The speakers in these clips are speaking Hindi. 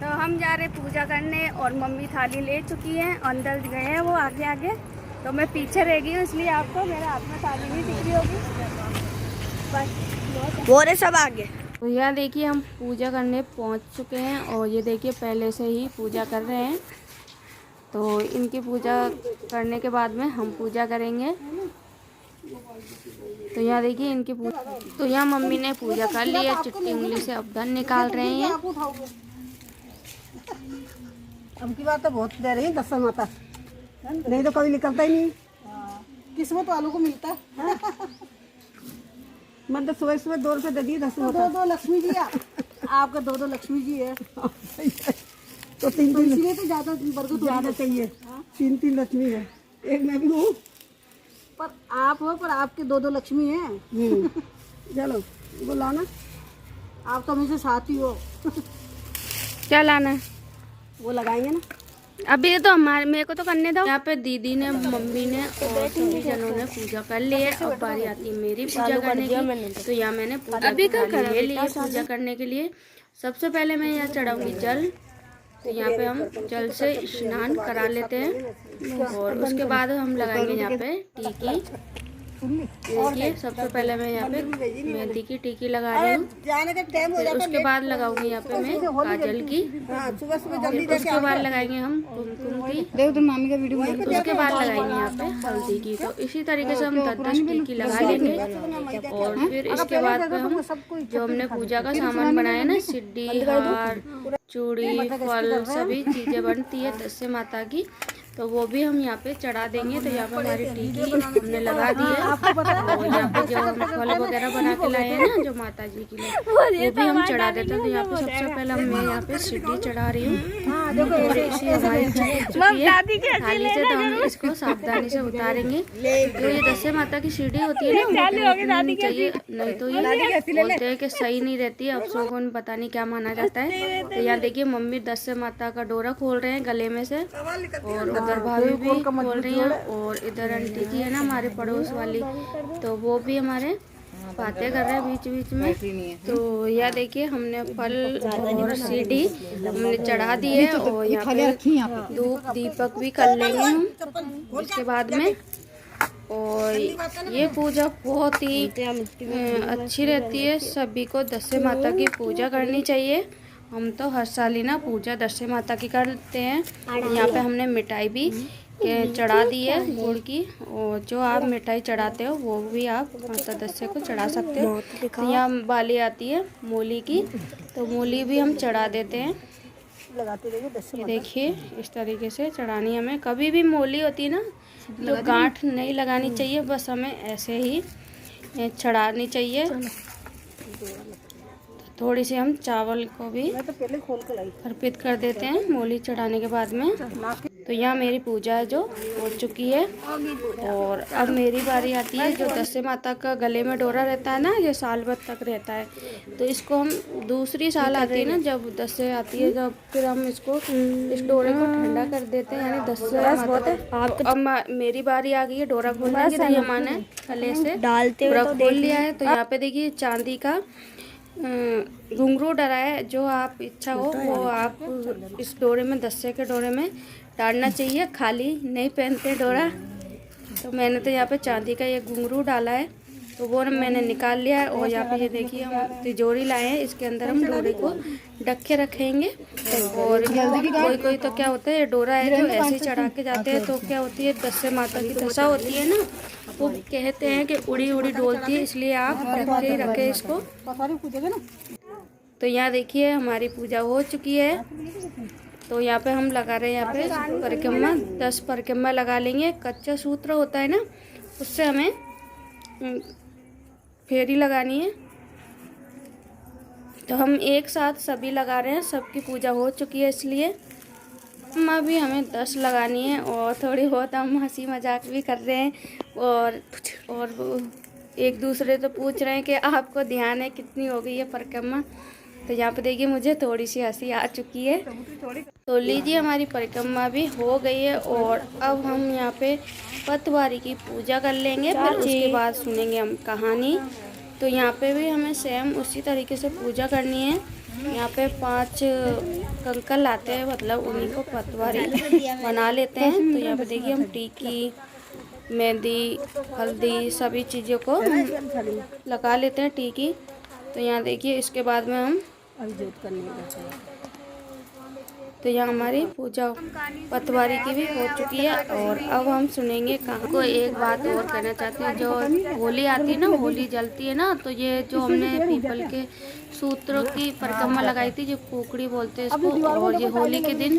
तो हम जा रहे पूजा करने और मम्मी थाली ले चुकी हैं, अंदर गए हैं वो आगे आगे, तो मैं पीछे रह गई हूँ, इसलिए आपको मेरे हाथ में थाली नहीं दिख रही होगी। बस वो रहे सब आगे। तो यहाँ देखिए हम पूजा करने पहुँच चुके हैं और ये देखिए पहले से ही पूजा कर रहे हैं। तो इनकी पूजा करने के बाद में हम पूजा करेंगे। तो यहाँ देखिए इनकी पूजा, तो यहाँ मम्मी ने पूजा कर ली है, चिट्टी उंगली से अब धन निकाल रहे हैं। अब की बात तो बहुत दे रही है दस माता, नहीं तो कभी निकलता ही नहीं। किस्मत वालों को मिलता है। मैं तो सुबह सुबह 2 रुपये दे दिए 10 माता। 2 लक्ष्मी जी आपका 2 लक्ष्मी जी है। तो 3 इसलिए तो ज़्यादा चाहिए। 3 लक्ष्मी है, एक मैं भी हूँ। पर आप हो, पर आपके 2 लक्ष्मी हैं। चलो बुलाओ ना, आप तो मुझे साथ ही हो। क्या लाना है वो लगाएंगे ना। अभी तो हमारे, मेरे को तो करने दो। यहाँ पे दीदी ने, मम्मी ने और सभी जनों ने पूजा कर ली है। अब बारी आती है मेरी पूजा करने की। तो यहाँ मैंने पूजा ले ली है पूजा करने के लिए। सबसे पहले मैं यहाँ चढ़ाऊंगी जल। तो यहाँ पे हम जल से स्नान करा लेते हैं और उसके बाद हम लगाएंगे यहाँ पे टीकी। देखिए सबसे पहले मैं यहाँ पे मेहंदी की टीकी लगा रही हूँ, फिर उसके बाद लगाऊंगी यहाँ पे मैं काजल की, फिर उसके बाद लगाएंगे हम कुमकुम की, उसके बाद लगाएंगे यहाँ पे हल्दी की। तो इसी तरीके से हम 10-10 टीकी लगा लेंगे और फिर इसके बाद पे हम जो हमने पूजा का सामान बनाया ना, सिड्डी, हार, चूड़ी, फल, सभी चीज़ें बनती है 10 से माता की, तो वो भी हम यहाँ पे चढ़ा देंगे। तो यहाँ पे हमारी टीकी हमने लगा दी है और यहाँ पे जो हम फल वगैरह बना के लाए हैं ना जो माता जी के लिए, वो भी हम चढ़ा देते हैं। तो यहाँ पे सबसे पहले मैं यहाँ पे सिड्डी चढ़ा रही हूँ और इसी हमारी थाली से, तो हम इसको सावधानी से उतारेंगे। तो ये 10 माता की सीढ़ी होती है ना, वो चाहिए, नहीं तो ये बोलते हैं कि सही नहीं रहती है, अफसों को पता नहीं क्या माना जाता है। तो यहाँ देखिए मम्मी 10 माता का डोरा खोल रहे हैं गले में से, और उधर भाभी भी खोल रही हैं और इधर आंटी जी है ना हमारे पड़ोस वाली, तो वो भी हमारे बातें कर रहे हैं बीच बीच में। तो यह देखिए हमने फल और सीढ़ी हमने चढ़ा दी है और यहाँ पे धूप दीपक भी कर लेंगे हम इसके बाद में। और ये पूजा बहुत ही अच्छी रहती है, सभी को 10 माता की पूजा करनी चाहिए। हम तो हर साल ही ना पूजा 10 माता की करते हैं। यहाँ पे हमने मिठाई भी चढ़ा दी है गुड़ की, और जो आप मिठाई चढ़ाते हो वो भी आप माता 10 को चढ़ा सकते हो। तो यहाँ बाली आती है मूली की, तो मूली भी हम चढ़ा देते हैं। ये देखिए इस तरीके से चढ़ानी हमें। कभी भी मूली होती है ना तो गांठ नहीं लगानी चाहिए, बस हमें ऐसे ही चढ़ानी चाहिए। थोड़ी सी हम चावल को भी अर्पित कर देते हैं मूली चढ़ाने के बाद में। तो यहाँ मेरी पूजा है जो हो चुकी है और अब मेरी बारी आती है। जो 10 माता का गले में डोरा रहता है ना, ये साल भर तक रहता है, तो इसको हम दूसरी साल आती है ना जब 10 आती है, जब फिर हम इसको इस डोरे को ठंडा कर देते हैं, यानी 10 अब मेरी बारी आ गई है डोरा खोलने की। तो हमने गले से डोरा खोल लिया है। तो यहाँ पे देखिए चांदी का घुंघरू डरा है, जो आप इच्छा हो वो आप इस डोरे में 10 के डोरे में डालना चाहिए, खाली नहीं पहनते डोरा। तो मैंने तो यहाँ पे चांदी का ये घुंघरू डाला है, तो वो मैंने निकाल लिया है। और यहाँ पे ये देखिए हम तिजोरी लाए हैं, इसके अंदर हम डोरे को ढक के रखेंगे। और कोई तो क्या होता है, ये डोरा है जो ऐसे चढ़ा के जाते हैं, तो क्या होती है 10 माता की दशा होती है ना, वो कहते हैं कि उड़ी उड़ी डोलती है, इसलिए आप ढक के रखें इसको। तो यहाँ देखिए हमारी पूजा हो चुकी है। तो यहाँ पे हम लगा रहे हैं यहाँ पे परिक्रमा, 10 परिक्रमा लगा लेंगे। कच्चा सूत्र होता है ना, उससे हमें फेरी लगानी है। तो हम एक साथ सभी लगा रहे हैं, सबकी पूजा हो चुकी है, इसलिए अभी हमें 10 लगानी है। और थोड़ी बहुत हम हंसी मजाक भी कर रहे हैं और एक दूसरे तो पूछ रहे हैं कि आपको ध्यान है कितनी हो गई है परिक्रमा। तो यहाँ पे देखिए मुझे थोड़ी सी हंसी आ चुकी है। तो लीजिए हमारी परिक्रमा भी हो गई है और अब हम यहाँ पे पतवारी की पूजा कर लेंगे, फिर उसके बाद सुनेंगे हम कहानी। तो यहाँ पे भी हमें सेम उसी तरीके से पूजा करनी है। यहाँ पे 5 कंकल आते हैं, मतलब उन्हीं को पतवारी बना लेते हैं। तो यहाँ पे देखिए हम टीकी, मेहंदी, हल्दी सभी चीज़ों को लगा लेते हैं टीकी। तो यहाँ देखिए इसके बाद में हम तो यहाँ हमारी पूजा पतवारी की भी हो चुकी है। और अब हम सुनेंगे कहाँ को। एक बात और कहना चाहते हैं, जो होली आती है ना, होली जलती है ना, तो ये जो हमने पीपल के सूत्रों की परिक्रमा लगाई थी, जो कुकड़ी बोलते हैं इसको, और ये होली के दिन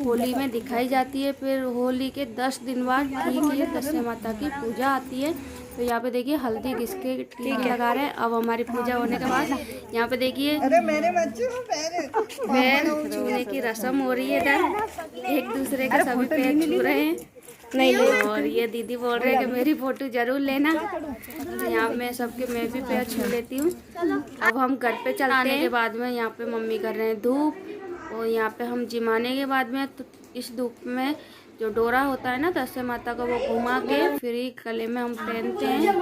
होली में दिखाई जाती है। फिर होली के 10 दिन बाद ठीक है दशहरा माता की पूजा आती है। तो यहाँ पे देखिए हल्दी घिस के टीका लगा रहे हैं। अब हमारी पूजा होने के बाद यहाँ पे देखिए पैर छूने की रस्म हो रही है। इधर एक दूसरे के सभी पैर छू रहे हैं। नहीं, और ये दीदी बोल रहे हैं कि मेरी फोटो जरूर लेना। तो यहाँ मैं सबके मैं भी पैर छू लेती हूँ। अब हम घर पे चलते हैं। के बाद में यहाँ पे मम्मी कर रहे हैं धूप, और यहाँ पे हम जिमाने के बाद में तो इस धूप में जो डोरा होता है ना दशहरा माता का, वो घुमा के फिर ही गले में हम पहनते हैं।